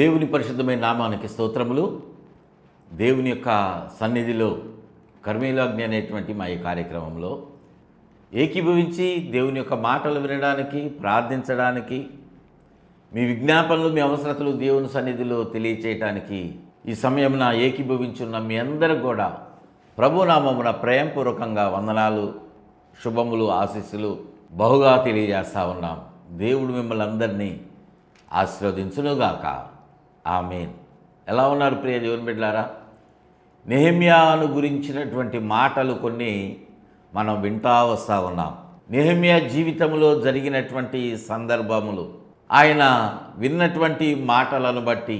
దేవుని పరిశుద్ధమైన నామానికి స్తోత్రములు. దేవుని యొక్క సన్నిధిలో కర్మేలాజ్ఞ అనేటువంటి మా ఈ కార్యక్రమంలో ఏకీభవించి దేవుని యొక్క మాటలు వినడానికి, ప్రార్థించడానికి, మీ విజ్ఞాపనలు, మీ అవసరతలు దేవుని సన్నిధిలో తెలియచేయటానికి ఈ సమయమున ఏకీభవించున్న మీ అందరికి కూడా ప్రభునామమున ప్రేమపూర్వకంగా వందనాలు, శుభములు, ఆశీస్సులు బహుగా తెలియజేస్తా ఉన్నాం. దేవుడు మిమ్మల్ని అందరినీ ఆశీర్వదించునుగాక. ఆమేన్. ఎలా ఉన్నారు ప్రియ దేవుని బిడ్డలారా? నెహెమ్యాను గురించినటువంటి మాటలు కొన్ని మనం వింటా వస్తూ ఉన్నాం. నెహెమ్యా జీవితంలో జరిగినటువంటి సందర్భములు, ఆయన విన్నటువంటి మాటలను బట్టి,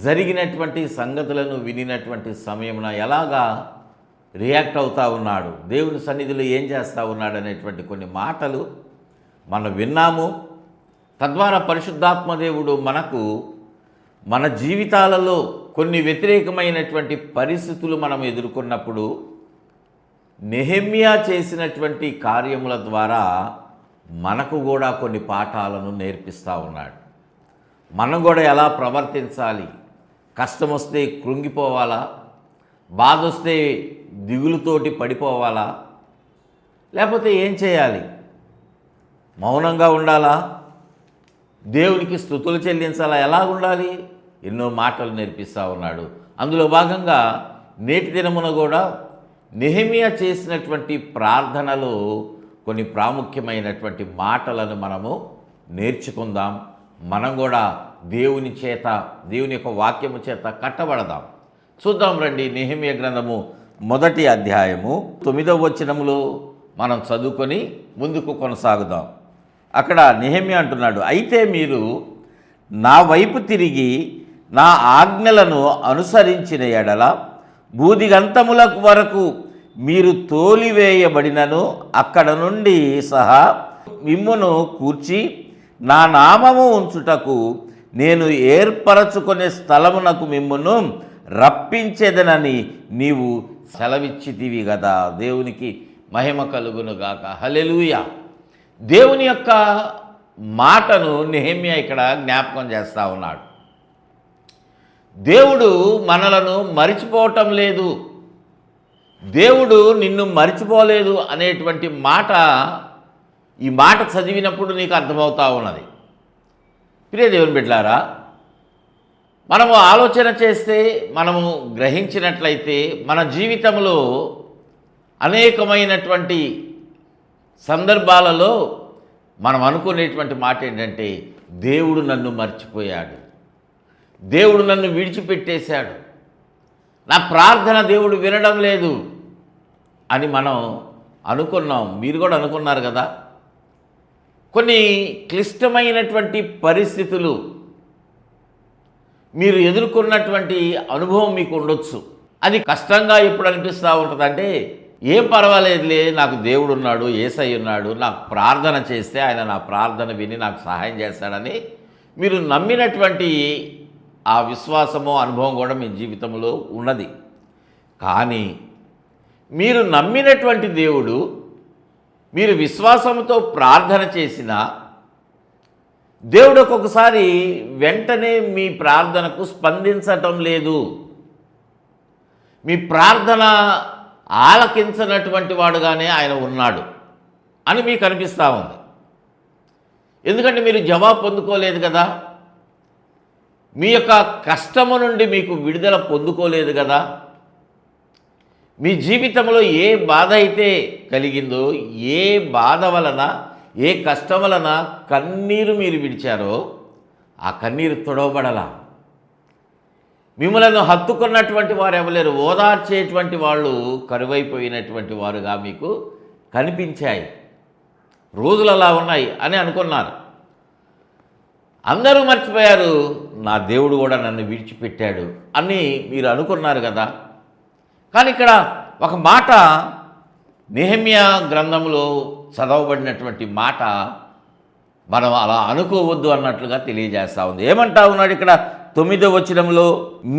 జరిగినటువంటి సంగతులను వినినటువంటి సమయమున ఎలాగా రియాక్ట్ అవుతూ ఉన్నాడు, దేవుని సన్నిధిలో ఏం చేస్తూ ఉన్నాడు అనేటువంటి కొన్ని మాటలు మనం విన్నాము. తద్వారా పరిశుద్ధాత్మ దేవుడు మనకు మన జీవితాలలో కొన్ని వ్యతిరేకమైనటువంటి పరిస్థితులు మనం ఎదుర్కొన్నప్పుడు నెహెమ్యా చేసినటువంటి కార్యముల ద్వారా మనకు కూడా కొన్ని పాఠాలను నేర్పిస్తూ ఉన్నాడు. మనం కూడా ఎలా ప్రవర్తించాలి, కష్టం వస్తే కృంగిపోవాలా, బాధ వస్తే దిగులుతోటి పడిపోవాలా, లేకపోతే ఏం చేయాలి, మౌనంగా ఉండాలా, దేవునికి స్తుతులు చెల్లించాలా, ఎలా ఉండాలి, ఎన్నో మాటలు నేర్పిస్తూ ఉన్నాడు. అందులో భాగంగా నేటి దినమున కూడా నెహెమ్యా చేసినటువంటి ప్రార్థనలో కొన్ని ప్రాముఖ్యమైనటువంటి మాటలను మనము నేర్చుకుందాం. మనం కూడా దేవుని చేత, దేవుని యొక్క వాక్యము చేత కట్టబడదాం. చూద్దాం రండి. నెహెమ్యా గ్రంథము 1వ అధ్యాయము 9వ వచనములో మనం చదువుకొని ముందుకు కొనసాగుదాం. అక్కడ నెహెమ్యా అంటున్నాడు, అయితే మీరు నా వైపు తిరిగి నా ఆజ్ఞలను అనుసరించిన ఎడల భూదిగంతముల వరకు మీరు తోలివేయబడినను అక్కడ నుండి సహా మిమ్మును కూర్చి నా నామము ఉంచుటకు నేను ఏర్పరచుకునే స్థలమునకు మిమ్మును రప్పించేదనని నీవు సెలవిచ్చితివి కదా. దేవునికి మహిమ కలుగునుగాక. హల్లెలూయా. దేవుని యొక్క మాటను నెహెమ్యా ఇక్కడ జ్ఞాపకం చేస్తూ ఉన్నాడు. దేవుడు మనలను మరిచిపోవటం లేదు, దేవుడు నిన్ను మరిచిపోలేదు అనేటువంటి మాట ఈ మాట చదివినప్పుడు నీకు అర్థమవుతూ ఉన్నది. ప్రియ దేవుని బిడ్డలారా, మనము ఆలోచన చేస్తే, మనము గ్రహించినట్లయితే మన జీవితంలో అనేకమైనటువంటి సందర్భాలలో మనం అనుకునేటువంటి మాట ఏంటంటే, దేవుడు నన్ను మర్చిపోయాడు, దేవుడు నన్ను విడిచిపెట్టేశాడు, నా ప్రార్థన దేవుడు వినడం లేదు అని మనం అనుకున్నాం. మీరు కూడా అనుకున్నారు కదా. కొన్ని క్లిష్టమైనటువంటి పరిస్థితులు మీరు ఎదుర్కొన్నటువంటి అనుభవం మీకు ఉండొచ్చు. అది కష్టంగా ఎప్పుడు అనిపిస్తూ ఉంటుందంటే, ఏం పర్వాలేదులే, నాకు దేవుడు ఉన్నాడు, యేసయ్య ఉన్నాడు, నాకు ప్రార్థన చేస్తే ఆయన నా ప్రార్థన విని నాకు సహాయం చేస్తాడని మీరు నమ్మినటువంటి ఆ విశ్వాసము, అనుభవం కూడా మీ జీవితంలో ఉన్నది. కానీ మీరు నమ్మినటువంటి దేవుడు, మీరు విశ్వాసంతో ప్రార్థన చేసిన దేవుడు ఒక్కొక్కసారి వెంటనే మీ ప్రార్థనకు స్పందించటం లేదు, మీ ప్రార్థన ఆలకించనటువంటి వాడుగానే ఆయన ఉన్నాడు అని మీకు అనిపిస్తూ ఉంది. ఎందుకంటే మీరు జవాబు పొందుకోలేదు కదా, మీ యొక్క కష్టము నుండి మీకు విడుదల పొందుకోలేదు కదా. మీ జీవితంలో ఏ బాధ అయితే కలిగిందో, ఏ బాధ వలన, ఏ కష్టం వలన కన్నీరు మీరు విడిచారో ఆ కన్నీరు తొడవబడలా. మిమ్మల్ని హత్తుకున్నటువంటి వారు ఎవలేరు, ఓదార్చేటువంటి వాళ్ళు కరువైపోయినటువంటి వారుగా మీకు కనిపించాయి. రోజులు అలా ఉన్నాయి అని అనుకున్నారు. అందరూ మర్చిపోయారు, నా దేవుడు కూడా నన్ను విడిచిపెట్టాడు అని మీరు అనుకున్నారు కదా. కానీ ఇక్కడ ఒక మాట నెహెమ్యా గ్రంథంలో చదవబడినటువంటి మాట మనం అలా అనుకోవద్దు అన్నట్లుగా తెలియజేస్తూ ఉంది. ఏమంటా ఉన్నాడు ఇక్కడ 9వ వచనంలో,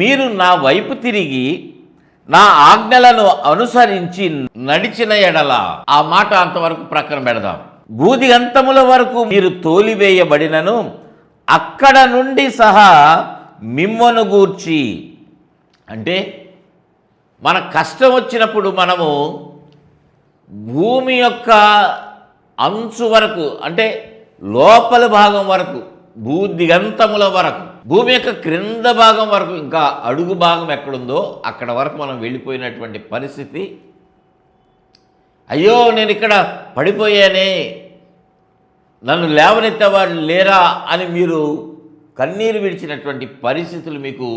మీరు నా వైపు తిరిగి నా ఆజ్ఞలను అనుసరించి నడిచిన ఎడల. ఆ మాట అంతవరకు ప్రక్కన పెడదాం. భూదిగంతముల వరకు మీరు తోలివేయబడినను అక్కడ నుండి సహా మిమ్మను గూర్చి. అంటే మన కష్టం వచ్చినప్పుడు మనము భూమి యొక్క అంచు వరకు, అంటే లోపలి భాగం వరకు, భూదిగంతముల వరకు, భూమి యొక్క క్రింద భాగం వరకు, ఇంకా అడుగు భాగం ఎక్కడుందో అక్కడ వరకు మనం వెళ్ళిపోయినటువంటి పరిస్థితి. అయ్యో నేను ఇక్కడ పడిపోయానే, నన్ను లేవనెత్తేవాళ్ళు లేరా అని మీరు కన్నీరు విడిచినటువంటి పరిస్థితులు మీకు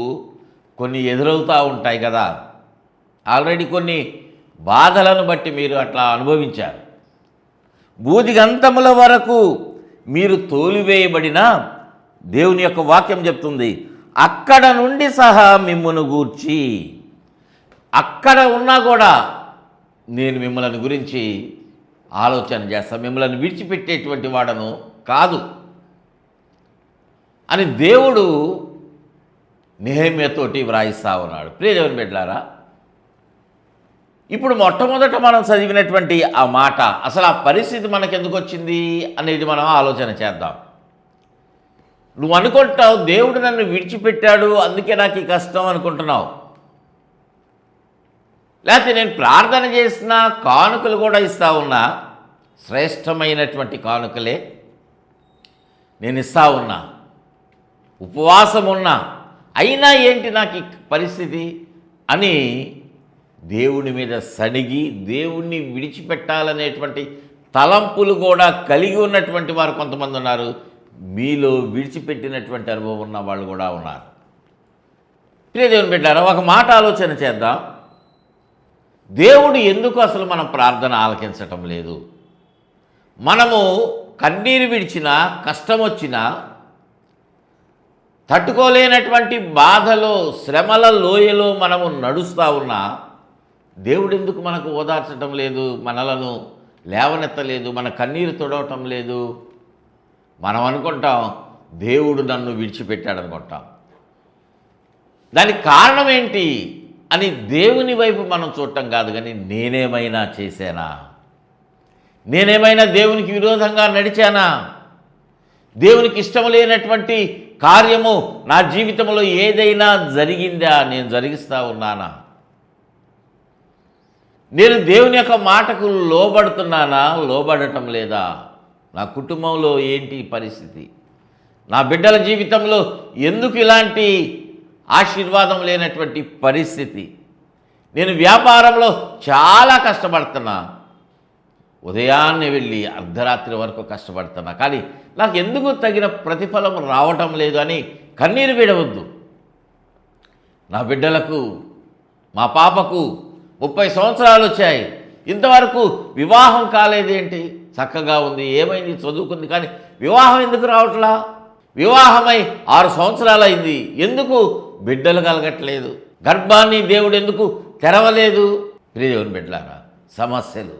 కొన్ని ఎదురవుతూ ఉంటాయి కదా. ఆల్రెడీ కొన్ని బాధలను బట్టి మీరు అట్లా అనుభవించారు. భూదిగంతముల వరకు మీరు తోలివేయబడిన దేవుని యొక్క వాక్యం చెప్తుంది, అక్కడ నుండి సహా మిమ్మును గూర్చి. అక్కడ ఉన్నా కూడా నేను మిమ్మల్ని గురించి ఆలోచన చేస్తాను, మిమ్మల్ని విడిచిపెట్టేటువంటి వాడను కాదు అని దేవుడు నెహెమ్యాతోటి వ్రాయిస్తా ఉన్నాడు. ప్రియ దేవుని బిడ్డలారా, ఇప్పుడు మొట్టమొదట మనం చదివినటువంటి ఆ మాట, అసలు ఆ పరిస్థితి మనకెందుకు వచ్చింది అనేది మనం ఆలోచన చేద్దాం. నువ్వు అనుకుంటావు దేవుడు నన్ను విడిచిపెట్టాడు అందుకే నాకు ఈ కష్టం అనుకుంటున్నావు. లేకపోతే నేను ప్రార్థన చేసిన కానుకలు కూడా ఇస్తా ఉన్నా, శ్రేష్టమైనటువంటి కానుకలే నేను ఇస్తా ఉన్నా, ఉపవాసం ఉన్నా, అయినా ఏంటి నాకు ఈ పరిస్థితి అని దేవుని మీద సణిగి దేవుణ్ణి విడిచిపెట్టాలనేటువంటి తలంపులు కూడా కలిగి ఉన్నటువంటి వారు కొంతమంది ఉన్నారు. మీలో విడిచిపెట్టినటువంటి అనుభవం ఉన్న వాళ్ళు కూడా ఉన్నారు. ప్రియ దేవుని బిడ్డారా, ఒక మాట ఆలోచన చేద్దాం. దేవుడు ఎందుకు అసలు మనం ప్రార్థన ఆలకించటం లేదు? మనము కన్నీరు విడిచినా, కష్టం వచ్చినా, తట్టుకోలేనటువంటి బాధలో, శ్రమల లోయలో మనము నడుస్తూ ఉన్నా దేవుడు ఎందుకు మనకు ఓదార్చటం లేదు, మనలను లేవనెత్తలేదు, మన కన్నీరు తొడవటం లేదు? మనం అనుకుంటాం దేవుడు నన్ను విడిచిపెట్టాడు అనుకుంటాం. దానికి కారణం ఏంటి అని దేవుని వైపు మనం చూడటం కాదు, కానీ నేనేమైనా చేశానా, నేనేమైనా దేవునికి విరోధంగా నడిచానా, దేవునికి ఇష్టం లేనటువంటి కార్యము నా జీవితంలో ఏదైనా జరిగిందా, నేను జరిగిస్తూ ఉన్నానా, నేను దేవుని యొక్క మాటకు లోబడుతున్నానా, లోబడటం లేదా, నా కుటుంబంలో ఏంటి పరిస్థితి, నా బిడ్డల జీవితంలో ఎందుకు ఇలాంటి ఆశీర్వాదం లేనటువంటి పరిస్థితి, నేను వ్యాపారంలో చాలా కష్టపడుతున్నా, ఉదయాన్నే వెళ్ళి అర్ధరాత్రి వరకు కష్టపడుతున్నా, కానీ నాకు ఎందుకు తగిన ప్రతిఫలం రావటం లేదు అని కన్నీరు విడవద్దు. నా బిడ్డలకు, మా పాపకు 30 సంవత్సరాలు వచ్చాయి, ఇంతవరకు వివాహం కాలేదేంటి, చక్కగా ఉంది, ఏమైంది, చదువుకుంది, కానీ వివాహం ఎందుకు రావట్లా, వివాహమై 6 సంవత్సరాలు అయింది, ఎందుకు బిడ్డలు కలగట్లేదు, గర్భాన్ని దేవుడు ఎందుకు తెరవలేదు? ప్రియ దేవుని బిడ్డలారా, సమస్యలు,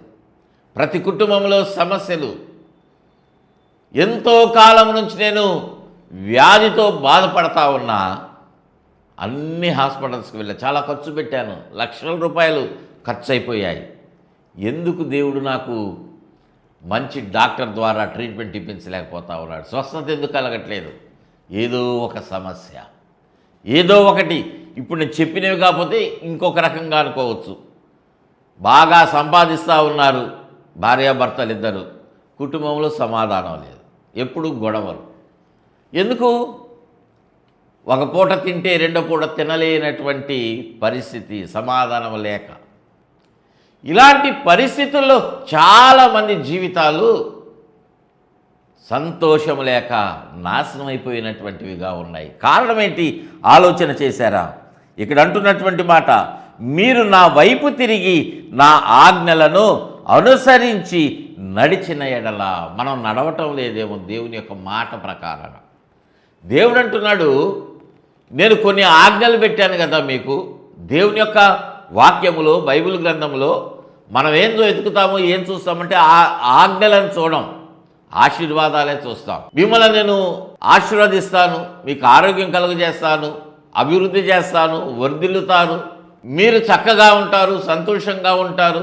ప్రతి కుటుంబంలో సమస్యలు. ఎంతో కాలం నుంచి నేను వ్యాధితో బాధపడతా ఉన్నా, అన్ని హాస్పిటల్స్కి వెళ్ళా, చాలా ఖర్చు పెట్టాను, లక్షల రూపాయలు ఖర్చు అయిపోయాయి. ఎందుకు దేవుడు నాకు మంచి డాక్టర్ ద్వారా ట్రీట్మెంట్ ఇప్పించలేకపోతా ఉన్నాడు, స్వస్థత ఎందుకు కలగట్లేదు? ఏదో ఒక సమస్య, ఏదో ఒకటి. ఇప్పుడు నేను చెప్పినవి కాకపోతే ఇంకొక రకంగా అనుకోవచ్చు. బాగా సంపాదిస్తూ ఉన్నారు భార్యాభర్తలు ఇద్దరు, కుటుంబంలో సమాధానం లేదు, ఎప్పుడు గొడవలు. ఎందుకు? ఒక పూట తింటే రెండో పూట తినలేనటువంటి పరిస్థితి, సమాధానం లేక. ఇలాంటి పరిస్థితుల్లో చాలామంది జీవితాలు సంతోషం లేక నాశనం అయిపోయినటువంటివిగా ఉన్నాయి. కారణం ఏంటి ఆలోచన చేశారా? ఇక్కడ అంటున్నటువంటి మాట, మీరు నా వైపు తిరిగి నా ఆజ్ఞలను అనుసరించి నడిచిన ఎడల. మనం నడవటం లేదేమో దేవుని యొక్క మాట ప్రకారం. దేవుడు అంటున్నాడు, నేను కొన్ని ఆజ్ఞలు పెట్టాను కదా మీకు. దేవుని యొక్క వాక్యములో, బైబిల్ గ్రంథంలో మనం ఏం వెతుకుతామో, ఏం చూస్తామంటే ఆజ్ఞలను చూడం, ఆశీర్వాదాలే చూస్తాం. మిమ్మల్ని నేను ఆశీర్వదిస్తాను, మీకు ఆరోగ్యం కలుగజేస్తాను, అభివృద్ధి చేస్తాను, వర్ధిల్లుతాను, మీరు చక్కగా ఉంటారు, సంతోషంగా ఉంటారు,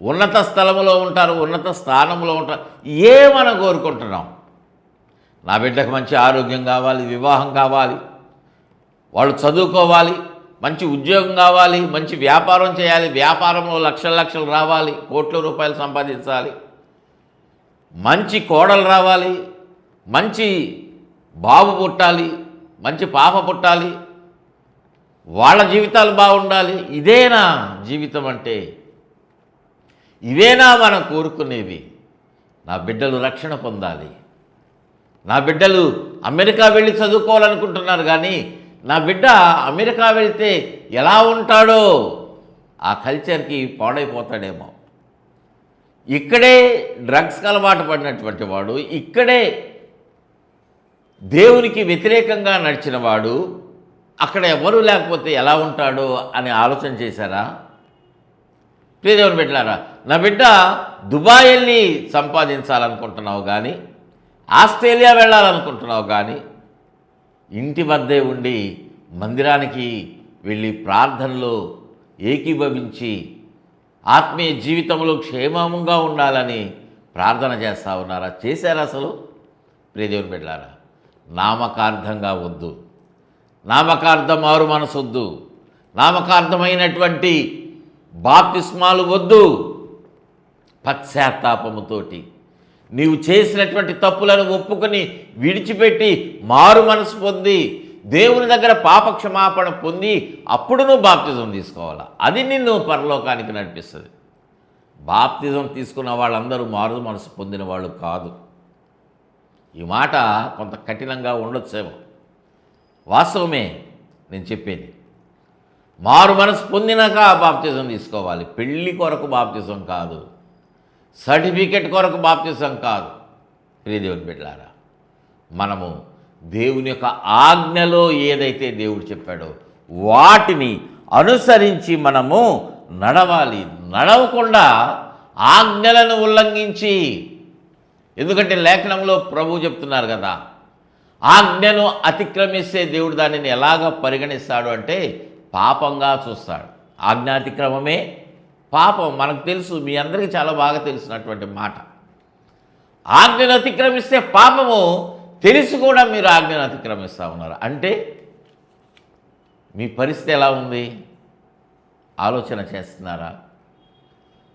ఉన్నత స్థలంలో ఉంటారు, ఉన్నత స్థానంలో ఉంటారు. మనం కోరుకుంటున్నాం? నా బిడ్డకు మంచి ఆరోగ్యం కావాలి, వివాహం కావాలి, వాళ్ళు చదువుకోవాలి, మంచి ఉద్యోగం కావాలి, మంచి వ్యాపారం చేయాలి, వ్యాపారంలో లక్షలు లక్షలు రావాలి, కోట్ల రూపాయలు సంపాదించాలి, మంచి కోడలు రావాలి, మంచి బాబు పుట్టాలి, మంచి పాప పుట్టాలి, వాళ్ళ జీవితాలు బాగుండాలి. ఇదేనా జీవితం అంటే? ఇవేనా మనం కోరుకునేవి? నా బిడ్డలు రక్షణ పొందాలి, నా బిడ్డలు అమెరికా వెళ్ళి చదువుకోవాలనుకుంటున్నారు, కానీ నా బిడ్డ అమెరికా వెళ్తే ఎలా ఉంటాడో, ఆ కల్చర్కి పాడైపోతాడేమో, ఇక్కడే డ్రగ్స్కి అలవాటు పడినటువంటి వాడు, ఇక్కడే దేవునికి వ్యతిరేకంగా నడిచిన వాడు అక్కడ ఎవరూ లేకపోతే ఎలా ఉంటాడో అని ఆలోచన చేశారా? ప్రియదేవుని బిడ్డలారా, నా బిడ్డ దుబాయ్ వెళ్ళి సంపాదించాలనుకుంటున్నావు కానీ, ఆస్ట్రేలియా వెళ్ళాలనుకుంటున్నావు కానీ, ఇంటి వద్దే ఉండి మందిరానికి వెళ్ళి ప్రార్థనలో ఏకీభవించి ఆత్మీయ జీవితంలో క్షేమంగా ఉండాలని ప్రార్థన చేస్తూ ఉన్నారా? చేశారా అసలు? ప్రియదేవుని బిడ్డలారా, నామకార్థంగా వద్దు, నామకార్థం మారు మనసు వద్దు, నామకార్థమైనటువంటి బాప్తిస్మాలు వద్దు. పశ్చాత్తాపముతోటి నీవు చేసినటువంటి తప్పులను ఒప్పుకొని విడిచిపెట్టి మారు మనసు పొంది దేవుని దగ్గర పాపక్షమాపణ పొంది అప్పుడు నువ్వు బాప్తిజం తీసుకోవాలా. అది నిన్ను పరలోకానికి నడిపిస్తుంది. బాప్తిజం తీసుకున్న వాళ్ళందరూ మారు మనసు పొందిన వాళ్ళు కాదు. ఈ మాట కొంత కఠినంగా ఉండొచ్చేమో, వాస్తవమే నేను చెప్పేది. మారు మనసు పొందినాక బాప్తిజం తీసుకోవాలి. పెళ్ళి కొరకు బాప్తిజం కాదు, సర్టిఫికెట్ కొరకు బాప్తిజం కాదు. ప్రియదేవుని బిడ్డలారా, మనము దేవుని యొక్క ఆజ్ఞలో ఏదైతే దేవుడు చెప్పాడో వాటిని అనుసరించి మనము నడవాలి. నడవకుండా ఆజ్ఞలను ఉల్లంఘించి, ఎందుకంటే లేఖనంలో ప్రభువు చెప్తున్నారు కదా, ఆజ్ఞను అతిక్రమిస్తే దేవుడు దానిని ఎలాగ పరిగణిస్తాడు అంటే పాపంగా చూస్తాడు. ఆజ్ఞాతిక్రమమే పాపం. మనకు తెలుసు, మీ అందరికీ చాలా బాగా తెలిసినటువంటి మాట. ఆజ్ఞను అతిక్రమిస్తే పాపము తెలిసి కూడా మీరు ఆజ్ఞను అతిక్రమిస్తూ ఉన్నారు అంటే మీ పరిస్థితి ఎలా ఉంది? ఆలోచన చేస్తున్నారా?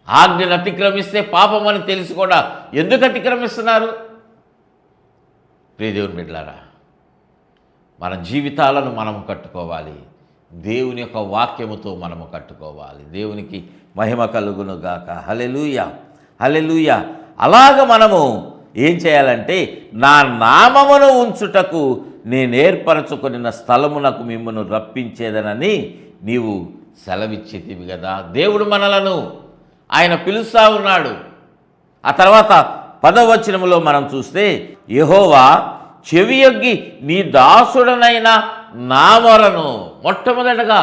ఆజ్ఞను అతిక్రమిస్తే పాపం అని తెలిసి కూడా ఎందుకు అతిక్రమిస్తున్నారు? ప్రియదేవుని బిడ్డలారా, మన జీవితాలను మనము కట్టుకోవాలి. దేవుని యొక్క వాక్యముతో మనము కట్టుకోవాలి. దేవునికి మహిమ కలుగును గాక. హల్లెలూయా, హల్లెలూయా. అలాగ మనము ఏం చేయాలంటే, నా నామమును ఉంచుటకు నేను ఏర్పరచుకొనిన స్థలమునకు మిమ్మల్ని రప్పించేదనని నీవు సెలవిచ్చేతివి కదా. దేవుడు మనలను ఆయన పిలుస్తూ ఉన్నాడు. ఆ తర్వాత 10వ వచనములో మనం చూస్తే, యెహోవా చెవియొగ్గి నీ దాసుడనైన నా మొరను. మొట్టమొదటగా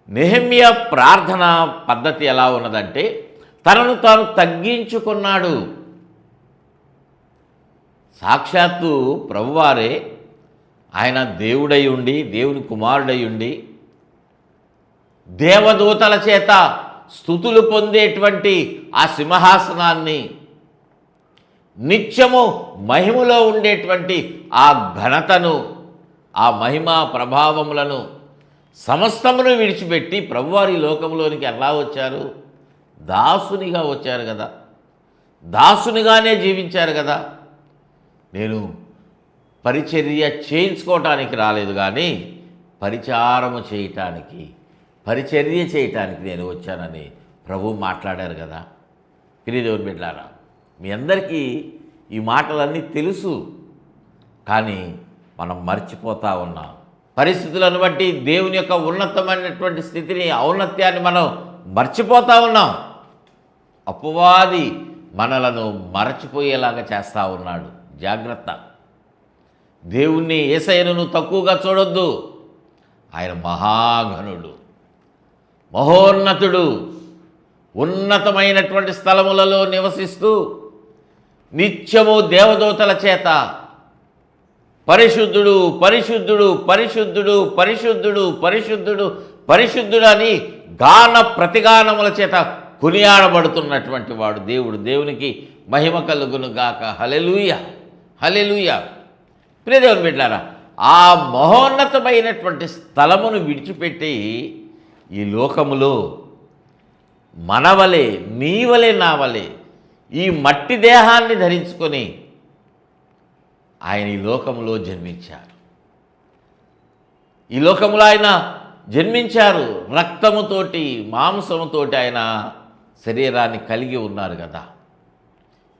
నెహెమ్యా ప్రార్థన పద్ధతి ఎలా ఉన్నదంటే, తనను తాను తగ్గించుకున్నాడు. సాక్షాత్తు ప్రభువారే ఆయన దేవుడై ఉండి, దేవుని కుమారుడై ఉండి, దేవదూతల చేత స్తుతులు పొందేటువంటి ఆ సింహాసనాన్ని, నిత్యము మహిమలో ఉండేటువంటి ఆ ఘనతను, ఆ మహిమా ప్రభావములను సమస్తమును విడిచిపెట్టి ప్రభువారి లోకంలోనికి ఎలా వచ్చారు? దాసునిగా వచ్చారు కదా, దాసునిగానే జీవించారు కదా. నేను పరిచర్య చేయించుకోవటానికి రాలేదు కానీ పరిచారము చేయటానికి, పరిచర్య చేయటానికి నేను వచ్చానని ప్రభు మాట్లాడారు కదా. ప్రియదేవుని బిడ్డలారా, మీ అందరికీ ఈ మాటలన్నీ తెలుసు, కానీ మనం మర్చిపోతూ ఉన్నాం. పరిస్థితులను బట్టి దేవుని యొక్క ఉన్నతమైనటువంటి స్థితిని, ఔన్నత్యాన్ని మనం మర్చిపోతూ ఉన్నాం. అపవాది మనలను మరచిపోయేలాగా చేస్తూ ఉన్నాడు. జాగ్రత్త. దేవుణ్ణి, యేసయ్యను నువ్వు తక్కువగా చూడొద్దు. ఆయన మహాఘనుడు, మహోన్నతుడు, ఉన్నతమైనటువంటి స్థలములలో నివసిస్తూ నిత్యము దేవదూతల చేత పరిశుద్ధుడు, పరిశుద్ధుడు, పరిశుద్ధుడు, పరిశుద్ధుడు, పరిశుద్ధుడు, పరిశుద్ధుడు అని గాన ప్రతిగానముల చేత కొనియాడబడుతున్నటువంటి వాడు దేవుడు. దేవునికి మహిమ కలుగును గాక. హల్లెలూయా, హల్లెలూయా. ప్రియదేవుని బిడ్డలారా, ఆ మహోన్నతమైనటువంటి స్థలమును విడిచిపెట్టి ఈ లోకములో మనవలే నీవలే నావలే ఈ మట్టి దేహాన్ని ధరించుకొని ఆయన ఈ లోకములో జన్మించారు. ఈ లోకములో ఆయన జన్మించారు. రక్తముతోటి మాంసముతోటి ఆయన శరీరాన్ని కలిగి ఉన్నారు కదా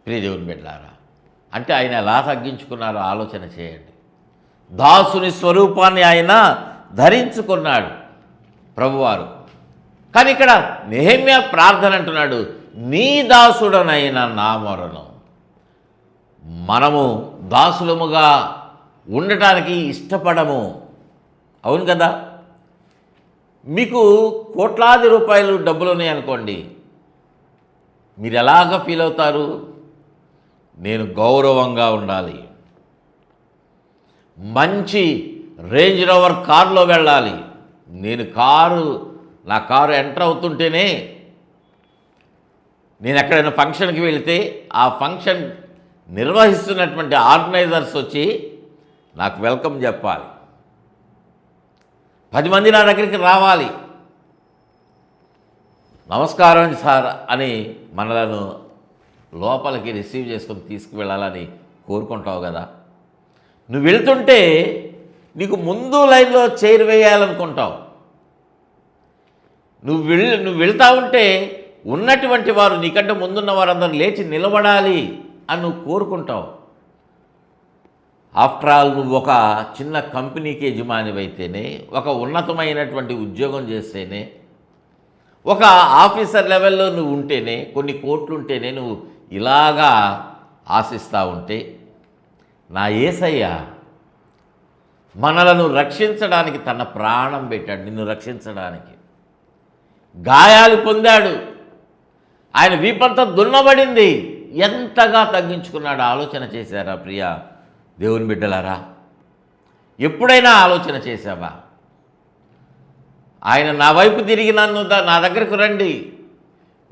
ప్రియదేవుని బిడ్డలారా. అంటే ఆయన ఎలా తగ్గించుకున్నారో ఆలోచన చేయండి. దాసుని స్వరూపాన్ని ఆయన ధరించుకున్నాడు ప్రభువారు. కానీ ఇక్కడ నెహెమ్యా ప్రార్థన అంటున్నాడు, నీ దాసుడనైన నా మొరను. మనము దాసులముగా ఉండటానికి ఇష్టపడము, అవును కదా. మీకు కోట్లాది రూపాయలు డబ్బులు ఉన్నాయనుకోండి, మీరు ఎలాగ ఫీల్ అవుతారు? నేను గౌరవంగా ఉండాలి, మంచి రేంజ్ రోవర్ కారులో వెళ్ళాలి, నా కారు ఎంటర్ అవుతుంటేనే నేను ఎక్కడైనా ఫంక్షన్కి వెళితే ఆ ఫంక్షన్ నిర్వహిస్తున్నటువంటి ఆర్గనైజర్స్ వచ్చి నాకు వెల్కమ్ చెప్పాలి, 10 మంది నా దగ్గరికి రావాలి, నమస్కారం సార్ అని మనలను లోపలికి రిసీవ్ చేసుకొని తీసుకువెళ్ళాలని కోరుకుంటావు కదా. నువ్వు వెళ్తుంటే నీకు ముందు లైన్లో చైర్ వేయాలనుకుంటావు. నువ్వు వెళ్తా ఉంటే ఉన్నటువంటి వారు నీకంటే ముందున్న వారందరూ లేచి నిలబడాలి అని నువ్వు కోరుకుంటావు. ఆఫ్టర్ ఆల్ నువ్వు ఒక చిన్న కంపెనీకి యజమానివైతేనే, ఒక ఉన్నతమైనటువంటి ఉద్యోగం చేస్తేనే, ఒక ఆఫీసర్ లెవెల్లో నువ్వు ఉంటేనే, కొన్ని కోట్లు ఉంటేనే నువ్వు ఇలాగా ఆశిస్తూ ఉంటే, నా యేసయ్య మనలను రక్షించడానికి తన ప్రాణం పెట్టాడు, నిన్ను రక్షించడానికి. గాయాలు పొందాడు, ఆయన వీపంతా దున్నబడింది. ఎంతగా తగ్గించుకున్నాడు ఆలోచన చేశారా ప్రియ దేవుని బిడ్డలారా? ఎప్పుడైనా ఆలోచన చేశావా? ఆయన నా వైపు తిరిగి నా దగ్గరకు రండి,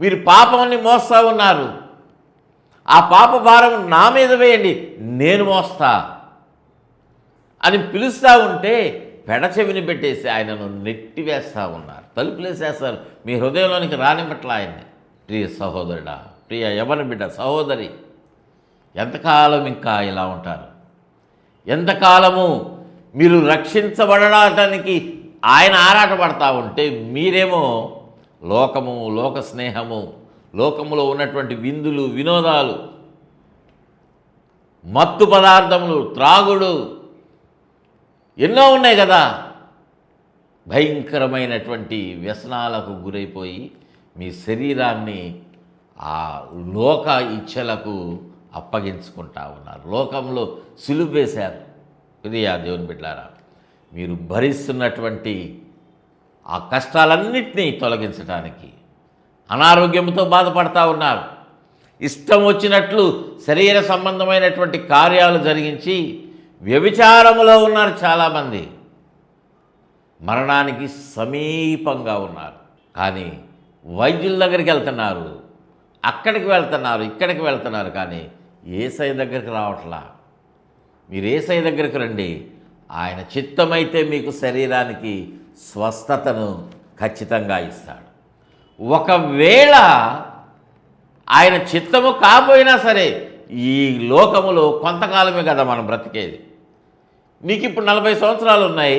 మీరు పాపాన్ని మోస్తూ ఉన్నారు, ఆ పాప భారం నా మీద వేయండి, నేను మోస్తా అని పిలుస్తూ ఉంటే పెడచెవిని పెట్టేసి ఆయనను నెట్టివేస్తూ ఉన్నారు, తలుపులేసేస్తారు. మీ హృదయంలోనికి రానివ్వట్ల ఆయన్ని. ప్రియ సహోదరుడా, ప్రియ యవన బిడ్డ సహోదరి, ఎంతకాలం ఇంకా ఇలా ఉంటారు? ఎంతకాలము మీరు రక్షించబడటానికి ఆయన ఆరాటపడతా ఉంటే మీరేమో లోకము, లోక స్నేహము, లోకములో ఉన్నటువంటి విందులు, వినోదాలు, మత్తు పదార్థములు, త్రాగుడు ఎన్నో ఉన్నాయి కదా, భయంకరమైనటువంటి వ్యసనాలకు గురైపోయి మీ శరీరాన్ని ఆ లోక ఇచ్ఛలకు అప్పగించుకుంటా ఉన్నారు. లోకంలో సిలువ వేశారు. ప్రియా దేవుని బిడ్డలారా, మీరు భరిస్తున్నటువంటి ఆ కష్టాలన్నింటినీ తొలగించడానికి అనారోగ్యంతో బాధపడతా ఉన్నారు. ఇష్టం వచ్చినట్లు శరీర సంబంధమైనటువంటి కార్యాలు జరిగించి వ్యభిచారములో ఉన్నారు చాలామంది, మరణానికి సమీపంగా ఉన్నారు. కానీ వైద్యుల దగ్గరికి వెళ్తున్నారు, అక్కడికి వెళ్తున్నారు, ఇక్కడికి వెళ్తున్నారు, కానీ యేసయ్య దగ్గరికి రావట్లా. మీరు యేసయ్య దగ్గరికి రండి, ఆయన చిత్తమైతే మీకు శరీరానికి స్వస్థతను ఖచ్చితంగా ఇస్తాడు. ఒకవేళ ఆయన చిత్తము కాబోయినా సరే, ఈ లోకములో కొంతకాలమే కదా మనం బ్రతికేది. నీకు ఇప్పుడు 40 సంవత్సరాలు ఉన్నాయి,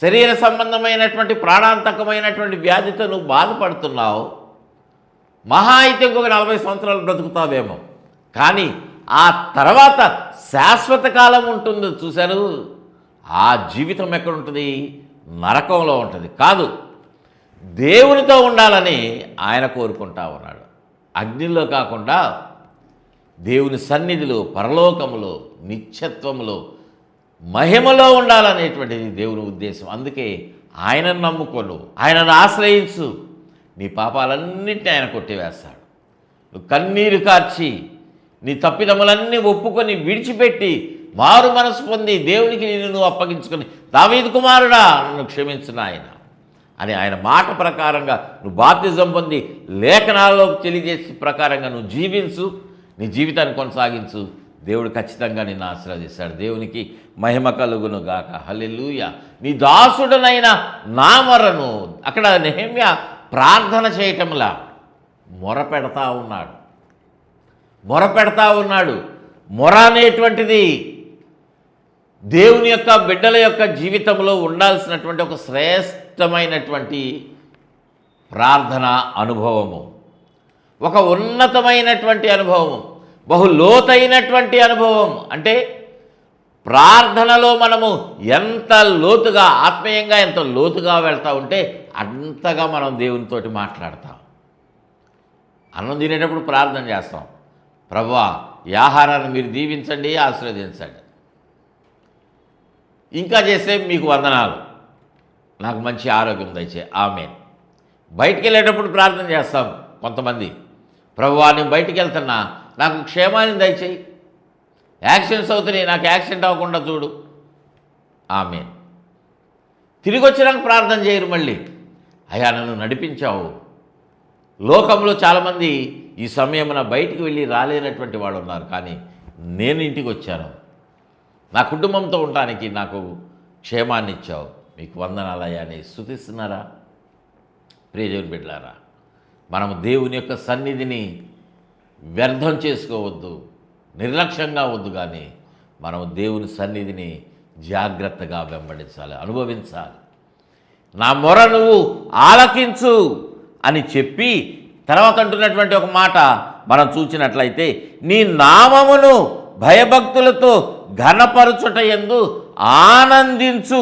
శరీర సంబంధమైనటువంటి ప్రాణాంతకమైనటువంటి వ్యాధితో నువ్వు బాధపడుతున్నావు. మహా అయితే ఇంకొక 40 సంవత్సరాలు బ్రతుకుతావేమో, కానీ ఆ తర్వాత శాశ్వత కాలం ఉంటుంది చూశారు. ఆ జీవితం ఎక్కడ ఉంటుంది? నరకంలో ఉంటుంది. కాదు, దేవునితో ఉండాలని ఆయన కోరుకుంటా ఉన్నాడు. అగ్నిలో కాకుండా దేవుని సన్నిధిలో, పరలోకములో, నిత్యత్వములో, మహిమలో ఉండాలనేటువంటిది దేవుని ఉద్దేశం. అందుకే ఆయనను నమ్ముకోను, ఆయనను ఆశ్రయించు, నీ పాపాలన్నింటినీ ఆయన కొట్టివేస్తాడు. నువ్వు కన్నీరు కార్చి నీ తప్పిదములన్నీ ఒప్పుకొని విడిచిపెట్టి మారు మనసు పొంది దేవునికి నువ్వు అప్పగించుకొని, దావీదు కుమారుడా నన్ను క్షమించు నాయన అని ఆయన మాట ప్రకారంగా నువ్వు బాప్తిజం పొంది లేఖనాల్లో తెలియజేసే ప్రకారంగా నువ్వు జీవించు, నీ జీవితాన్ని కొనసాగించు. దేవుడు ఖచ్చితంగా నిన్ను ఆశీర్వదిస్తాడు. దేవునికి మహిమ కలుగును గాక. హల్లెలూయా. నీ దాసుడనైన నా మొరను, అక్కడ నెహెమ్యా ప్రార్థన చేయటంలా మొరపెడతా ఉన్నాడు. మొర అనేటువంటిది దేవుని యొక్క బిడ్డల యొక్క జీవితంలో ఉండాల్సినటువంటి ఒక శ్రేష్టమైనటువంటి ప్రార్థన అనుభవము, ఒక ఉన్నతమైనటువంటి అనుభవము, బహు లోతైనటువంటి అనుభవం. అంటే ప్రార్థనలో మనము ఎంత లోతుగా, ఆత్మీయంగా ఎంత లోతుగా వెళ్తూ ఉంటే అంతగా మనం దేవునితోటి మాట్లాడతాం. అన్నం తినేటప్పుడు ప్రార్థన చేస్తాం, ప్రభువా ఈ ఆహారాన్ని మీరు దీవించండి, ఆశీర్వదించండి. ఇంకా చేస్తే మీకు వందనాలు, నాకు మంచి ఆరోగ్యం దయచే, ఆమేన్. బయటికి వెళ్ళేటప్పుడు ప్రార్థన చేస్తాం కొంతమంది, ప్రభువా నేను బయటికి వెళ్తున్నా, నాకు క్షేమాన్ని దయచేయి, యాక్సిడెంట్స్ అవుతున్నాయి, నాకు యాక్సిడెంట్ అవ్వకుండా చూడు, ఆమేన్. తిరిగి వచ్చినాక ప్రార్థన చేయరు మళ్ళీ, అయ్యా నన్ను నడిపించావు. లోకంలో చాలామంది ఈ సమయమున బయటికి వెళ్ళి రాలేనటువంటి వాళ్ళు ఉన్నారు, కానీ నేను ఇంటికి వచ్చాను, నా కుటుంబంతో ఉండటానికి నాకు క్షేమాన్ని ఇచ్చావు, మీకు వందనాలయ్యా అని స్తుతిస్తున్నారా? ప్రియ దేవుని బిడ్డలారా, మనము దేవుని యొక్క సన్నిధిని వ్యర్థం చేసుకోవద్దు, నిర్లక్ష్యంగా వద్దు, కానీ మనము దేవుని సన్నిధిని జాగ్రత్తగా వెంబడించాలి, అనుభవించాలి. నా మొర నువ్వు ఆలకించు అని చెప్పి తర్వాత అంటున్నటువంటి ఒక మాట మనం చూసినట్లయితే, నీ నామమును భయభక్తులతో ఘనపరచుట యందు ఆనందించు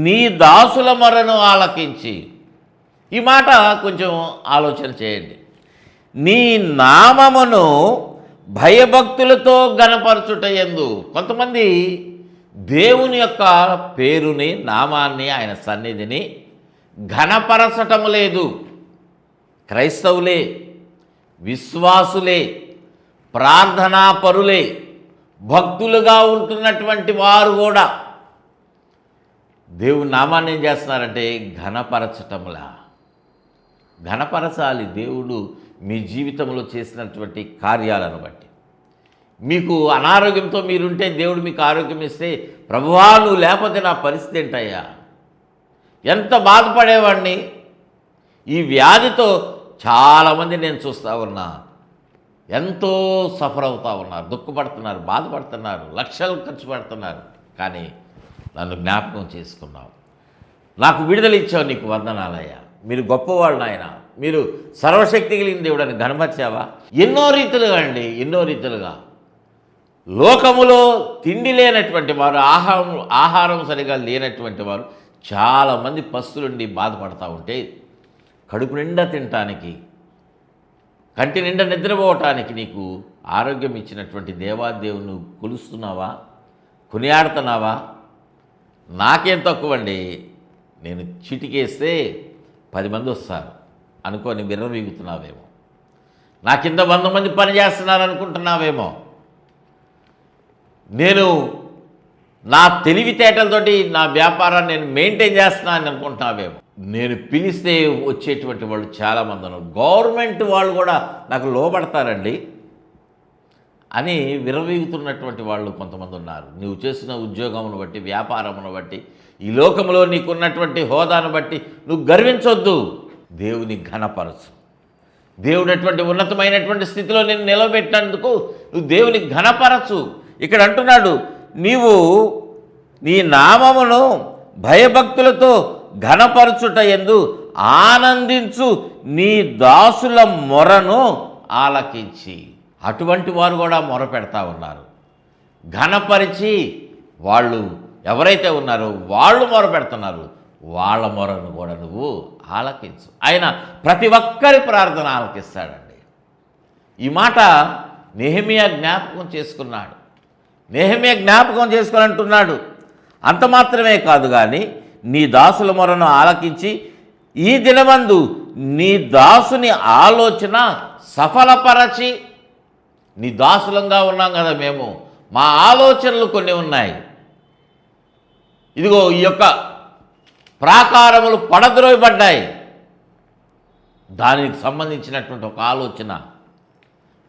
నీ దాసుల మొరను ఆలకించి. ఈ మాట కొంచెం ఆలోచన చేయండి. నీ నామమును భయభక్తులతో ఘనపరచుట యందు. కొంతమంది దేవుని యొక్క పేరుని, నామాన్ని, ఆయన సన్నిధిని ఘనపరచటం లేదు. క్రైస్తవులే, విశ్వాసులే, ప్రార్థనాపరులే, భక్తులుగా ఉంటున్నటువంటి వారు కూడా దేవుని నామాన్ని ఏం చేస్తున్నారంటే ఘనపరచటంలా. ఘనపరచాలి. దేవుడు మీ జీవితంలో చేసినటువంటి కార్యాలను బట్టి. మీకు అనారోగ్యంతో మీరుంటే దేవుడు మీకు ఆరోగ్యం ఇస్తే, ప్రభువా నువ్వు లేకపోతే నా పరిస్థితి ఏంటయ్యా, ఎంత బాధపడేవాడిని. ఈ వ్యాధితో చాలామంది నేను చూస్తూ ఉన్నా, ఎంతో సఫర్ అవుతూ ఉన్నారు, దుఃఖపడుతున్నారు, బాధపడుతున్నారు, లక్షలు ఖర్చు పెడుతున్నారు. కానీ నన్ను జ్ఞాపకం చేసుకున్నావు, నాకు విడుదల ఇచ్చావు, నీకు వందనాలయ్యా, మీరు గొప్పవాళ్ళు నాయన, మీరు సర్వశక్తి కలిగిన దేవుడని ఘనపరిచావా. ఎన్నో రీతులుగా అండి, ఎన్నో రీతులుగా. లోకములో తిండి లేనటువంటి వారు, ఆహారం సరిగా లేనటువంటి వారు చాలామంది పస్తులుండి బాధపడతా ఉంటే, కడుపు నిండా తినటానికి, కంటి నిండా నిద్రపోవటానికి నీకు ఆరోగ్యం ఇచ్చినటువంటి దేవాదేవుని కొలుస్తున్నావా, కొనియాడుతున్నావా? నాకేం తక్కువండి, నేను చిటికేస్తే 10 మంది వస్తారు అనుకొని విర్రవీగుతున్నావేమో, నా కింద 100 మంది పని చేస్తున్నారు అనుకుంటున్నావేమో, నేను నా తెలివితేటలతోటి నా వ్యాపారాన్ని నేను మెయింటైన్ చేస్తున్నానని అనుకుంటున్నావేమో. నేను పిలిస్తే వచ్చేటువంటి వాళ్ళు చాలామంది ఉన్నారు. గవర్నమెంట్ వాళ్ళు కూడా నాకు లోబడతారండి అని విర్రవీగుతున్నటువంటి వాళ్ళు కొంతమంది ఉన్నారు. నువ్వు చేసిన ఉద్యోగమును బట్టి, వ్యాపారమును బట్టి, ఈ లోకంలో నీకున్నటువంటి హోదాను బట్టి నువ్వు గర్వించొద్దు. దేవుని ఘనపరచు. దేవుడు అటువంటి ఉన్నతమైనటువంటి స్థితిలో నేను నిలబెట్టినందుకు నువ్వు దేవుని ఘనపరచు. ఇక్కడ అంటున్నాడు, నీవు నీ నామమును భయభక్తులతో ఘనపరచుట యందు ఆనందించు నీ దాసుల మొరను ఆలకించి. అటువంటి వారు కూడా మొర పెడతా ఉన్నారు. ఘనపరిచి వాళ్ళు ఎవరైతే ఉన్నారో వాళ్ళు మొర పెడుతున్నారు, వాళ్ళ మొరను కూడా నువ్వు ఆలకించు. ఆయన ప్రతి ఒక్కరి ప్రార్థన ఆలకిస్తాడండి. ఈ మాట నెహెమ్యా జ్ఞాపకం చేసుకున్నాడు. నెహెమ్యా జ్ఞాపకం చేసుకొని అంటున్నాడు, అంత మాత్రమే కాదు కానీ నీ దాసుల మొరను ఆలకించి ఈ దినమందు నీ దాసుని ఆలోచన సఫలపరచి. నీ దాసులంగా ఉన్నాం కదా మేము, మా ఆలోచనలు కొన్ని ఉన్నాయి. ఇదిగో ఈ యొక్క ప్రాకారములు పడద్రోయబడ్డాయి, దానికి సంబంధించినటువంటి ఒక ఆలోచన.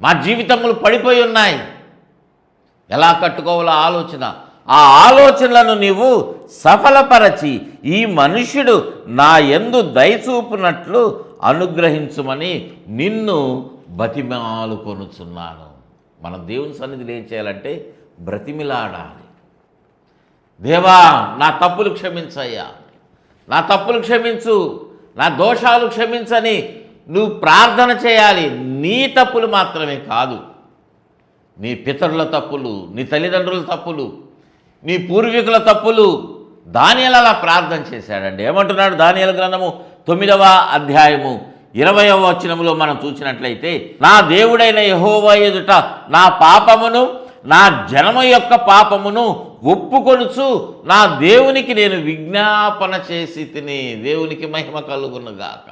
మా జీవితములు పడిపోయి ఉన్నాయి, ఎలా కట్టుకోవాలో ఆలోచన, ఆ ఆలోచనలను నీవు సఫలపరచి ఈ మనుష్యుడు నా యందు దయచూపునట్లు అనుగ్రహించుమని నిన్ను బతిమాలుకొనుచున్నాను. మనం దేవుని సన్నిధిలో ఏం చేయాలంటే బ్రతిమిలాడాలి. దేవా, నా తప్పులు క్షమించయ్యా, నా తప్పులు క్షమించు, నా దోషాలు క్షమించని నువ్వు ప్రార్థన చేయాలి. నీ తప్పులు మాత్రమే కాదు, నీ పితరుల తప్పులు, నీ తల్లిదండ్రుల తప్పులు, నీ పూర్వీకుల తప్పులు. దానియేలు అలా ప్రార్థన చేశాడండి. ఏమంటున్నాడు? దానియేలు గ్రంథము 9వ అధ్యాయము 20వ వచనములో మనం చూసినట్లయితే, నా దేవుడైన యెహోవా ఎదుట నా పాపమును నా జనము యొక్క పాపమును ఒప్పుకొనుచు నా దేవునికి నేను విజ్ఞాపన చేసి తిని. దేవునికి మహిమ కలుగునుగాక.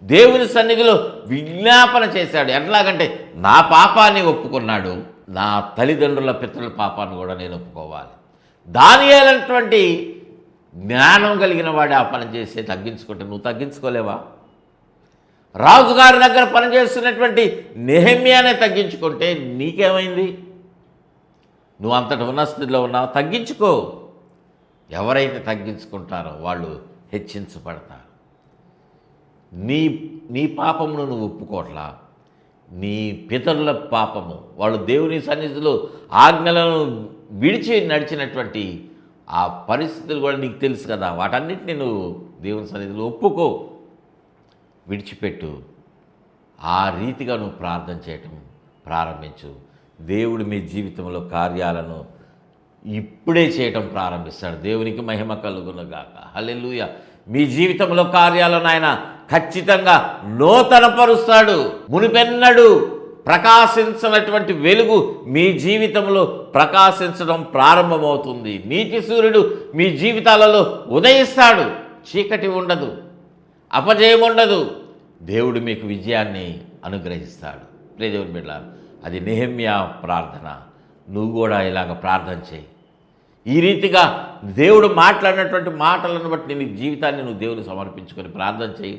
దేవుని సన్నిధిలో విజ్ఞాపన చేశాడు. ఎట్లాగంటే నా పాపాన్ని ఒప్పుకున్నాడు, నా తల్లిదండ్రుల పితరుల పాపాన్ని కూడా నేను ఒప్పుకోవాలి. దానియేలటువంటి జ్ఞానం కలిగిన వాడు ఆ పని చేసి తగ్గించుకుంటే నువ్వు తగ్గించుకోలేవా? రాజుగారి దగ్గర పనిచేస్తున్నటువంటి నెహెమ్యానే తగ్గించుకుంటే నీకేమైంది? నువ్వు అంతటి ఉన్న స్థితిలో ఉన్నావు. తగ్గించుకో. ఎవరైతే తగ్గించుకుంటారో వాళ్ళు హెచ్చించబడతారు. నీ పాపమును నువ్వు ఒప్పుకోట్లా, నీ పితరుల పాపము, వాళ్ళు దేవుని సన్నిధిలో ఆజ్ఞలను విడిచి నడిచినటువంటి ఆ పరిస్థితులు కూడా నీకు తెలుసు కదా. వాటన్నిటిని నువ్వు దేవుని సన్నిధిలో ఒప్పుకో, విడిచిపెట్టు. ఆ రీతిగా నువ్వు ప్రార్థన చేయటం ప్రారంభించు. దేవుడు మీ జీవితంలో కార్యాలను ఇప్పుడే చేయటం ప్రారంభిస్తాడు. దేవునికి మహిమ కలుగునుగాక. హల్లెలూయా. మీ జీవితంలో కార్యాలను ఆయన ఖచ్చితంగా నూతనపరుస్తాడు. మునిపెన్నడు ప్రకాశించినటువంటి వెలుగు మీ జీవితంలో ప్రకాశించడం ప్రారంభమవుతుంది. నీతి సూర్యుడు మీ జీవితాలలో ఉదయిస్తాడు. చీకటి ఉండదు, అపజయం ఉండదు. దేవుడు మీకు విజయాన్ని అనుగ్రహిస్తాడు. ప్రియ దేవుని బిడ్డలారా, అది నెహెమ్యా ప్రార్థన. నువ్వు కూడా ఇలాగ ప్రార్థన చేయి. ఈ రీతిగా దేవుడు మాట్లాడినటువంటి మాటలను బట్టి నీ జీవితాన్ని నువ్వు దేవుని సమర్పించుకొని ప్రార్థన చేయి.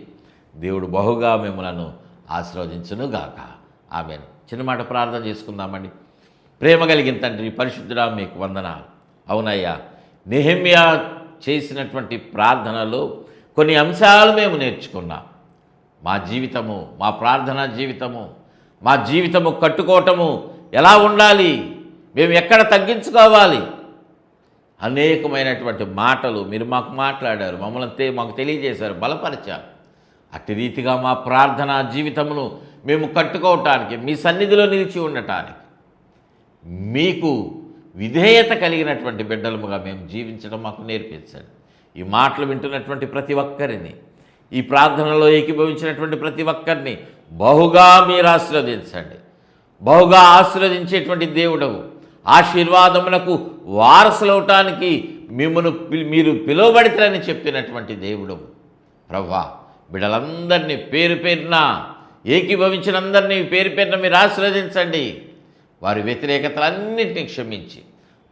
దేవుడు బహుగా మిమ్మలను ఆశీర్వదించునుగాక. ఆమేన్. చిన్న మాట ప్రార్థన చేసుకుందామండి. ప్రేమ కలిగిన తండ్రి, పరిశుద్ధుడా, మీకు వందనాలు. అవునయ్యా, నెహెమ్యా చేసినటువంటి ప్రార్థనలో కొన్ని అంశాలు మేము నేర్చుకున్నాం. మా జీవితము, మా ప్రార్థనా జీవితము, మా జీవితము కట్టుకోవటము ఎలా ఉండాలి, మేము ఎక్కడ తగ్గించుకోవాలి, అనేకమైనటువంటి మాటలు మీరు మాకు మాట్లాడారు, మమ్మల్ని మాకు తెలియజేశారు, బలపరిచారు. అట్టి రీతిగా మా ప్రార్థనా జీవితమును మేము కట్టుకోవటానికి, మీ సన్నిధిలో నిలిచి ఉండటానికి, మీకు విధేయత కలిగినటువంటి బిడ్డలముగా మేము జీవించడం మాకు నేర్పించండి. ఈ మాటలు వింటున్నటువంటి ప్రతి ఒక్కరిని, ఈ ప్రార్థనలో ఏకీభవించినటువంటి ప్రతి ఒక్కరిని బహుగా మీరు ఆశీర్వదించండి. బహుగా ఆశీర్వదించేటువంటి దేవుడవు, ఆశీర్వాదములకు వారసులవటానికి మీరు పిలువబడితేనని చెప్పినటువంటి దేవుడవు. ప్రభువా, బిడ్డలందరినీ పేరు పేరున ఏకీభవించిన అందరినీ పేరు పేరున మీరు ఆశీర్వదించండి. వారి వ్యతిరేకతలన్నింటినీ క్షమించి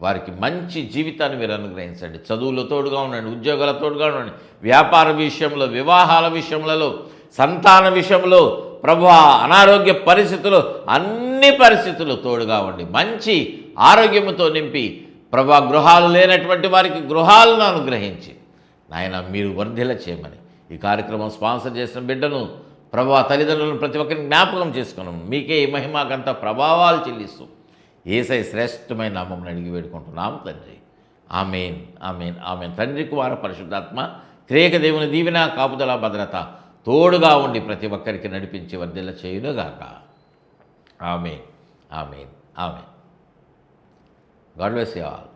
వారికి మంచి జీవితాన్ని మీరు అనుగ్రహించండి. చదువులో తోడుగా ఉండండి, ఉద్యోగాల తోడుగా ఉండండి, వ్యాపార విషయంలో, వివాహాల విషయంలో, సంతాన విషయంలో, ప్రభువా, అనారోగ్య పరిస్థితులు, అన్ని పరిస్థితులు తోడుగా ఉండి మంచి ఆరోగ్యముతో నింపి, ప్రభువా, గృహాలు లేనటువంటి వారికి గృహాలను అనుగ్రహించి నాయన మీరు వర్ధిల్ల చేయమని ఈ కార్యక్రమం స్పాన్సర్ చేసిన బిడ్డను, ప్రభువా, తల్లిదండ్రులను ప్రతి ఒక్కరిని జ్ఞాపకం చేసుకున్నాం. మీకే ఈ మహిమకంత ప్రభావాలు చెల్లిస్తూ యేసయ్య శ్రేష్టమైన నామమున అడిగి వేడుకుంటున్నాం తండ్రి. ఆమేన్, ఆమేన్, ఆమేన్. తండ్రి, కుమార, పరిశుద్ధాత్మ త్రియేక దేవుని దీవెన, కాపుదల, భద్రత తోడుగా ఉండి ప్రతి ఒక్కరికి నడిపించి వర్ధిల్ల చేయునుగాక. Amen, amen, amen. God bless you all.